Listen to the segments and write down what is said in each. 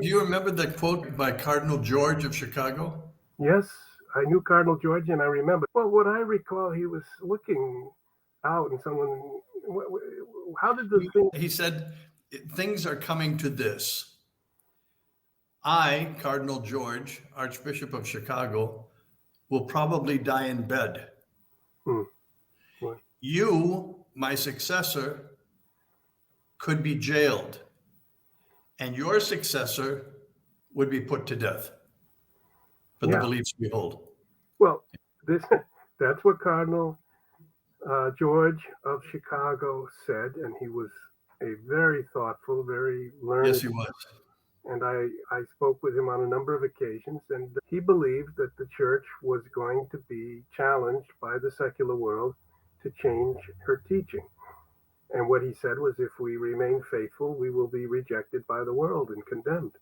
Do you remember the quote by Cardinal George of Chicago? Yes, I knew Cardinal George, and I remember. Well, what I recall, he was looking out, and someone. How did the thing? He said, things are coming to this. I, Cardinal George, Archbishop of Chicago, will probably die in bed. Hmm, what? You, my successor, could be jailed, and your successor would be put to death for the Yeah. beliefs we hold. Well, this that's what Cardinal George of Chicago said, and he was a very thoughtful, very Yes, learned. he was. And I spoke with him on a number of occasions, and he believed that the church was going to be challenged by the secular world to change her teaching. And what he said was, if we remain faithful, we will be rejected by the world and condemned.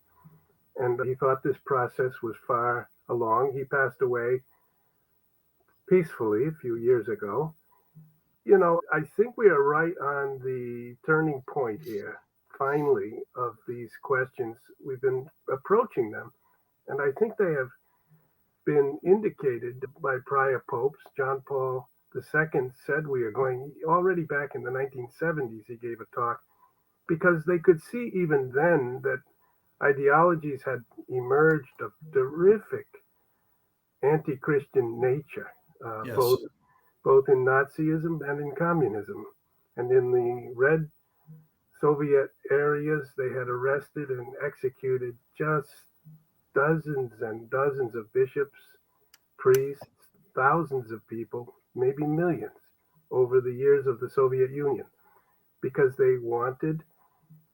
And he thought this process was far along. He passed away peacefully a few years ago. I think we are right on the turning point here, finally, of these questions. We've been approaching them, and I think they have been indicated by prior popes. John Paul II said we are going, already back in the 1970s, he gave a talk, because they could see even then that ideologies had emerged of terrific anti-Christian nature, Yes. both in Nazism and in communism. And in the Red Soviet areas, they had arrested and executed just dozens and dozens of bishops, priests, thousands of people, maybe millions, over the years of the Soviet Union, because they wanted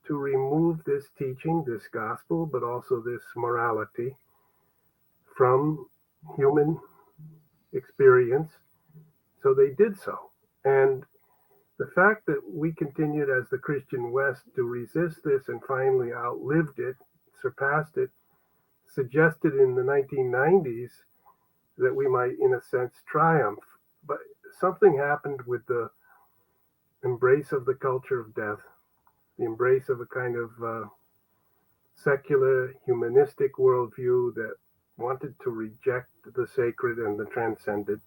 to remove this teaching, this gospel, but also this morality from human experience. So they did so. And the fact that we continued as the Christian West to resist this and finally outlived it, surpassed it, suggested in the 1990s that we might, in a sense, triumph. But something happened with the embrace of the culture of death, the embrace of a kind of secular, humanistic worldview that wanted to reject the sacred and the transcendent,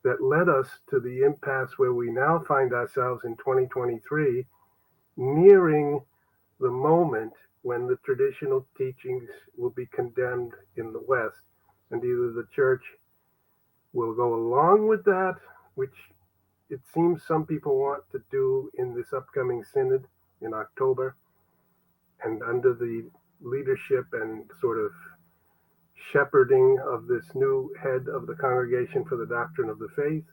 that led us to the impasse where we now find ourselves in 2023, nearing the moment when the traditional teachings will be condemned in the West. And either the church will go along with that, which it seems some people want to do in this upcoming synod in October, and under the leadership and sort of shepherding of this new head of the Congregation for the Doctrine of the Faith.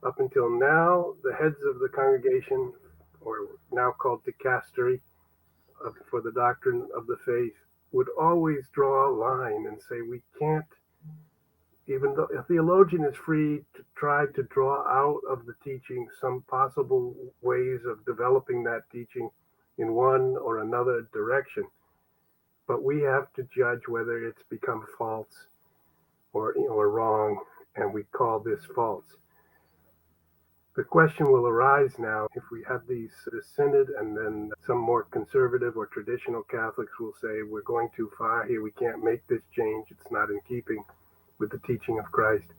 Up until now, the heads of the congregation, or now called dicastery for the doctrine of the faith, would always draw a line and say we can't, even though a theologian is free to try to draw out of the teaching some possible ways of developing that teaching in one or another direction, but we have to judge whether it's become false or wrong, and we call this false. The question will arise now if we have this synod, and then some more conservative or traditional Catholics will say we're going too far here, we can't make this change, it's not in keeping with the teaching of Christ.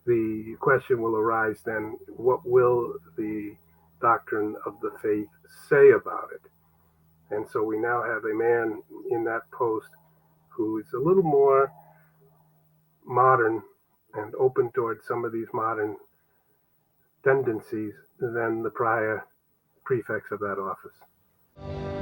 The question will arise then, what will the doctrine of the faith say about it? And so we now have a man in that post who is a little more modern and open towards some of these modern tendencies than the prior prefects of that office.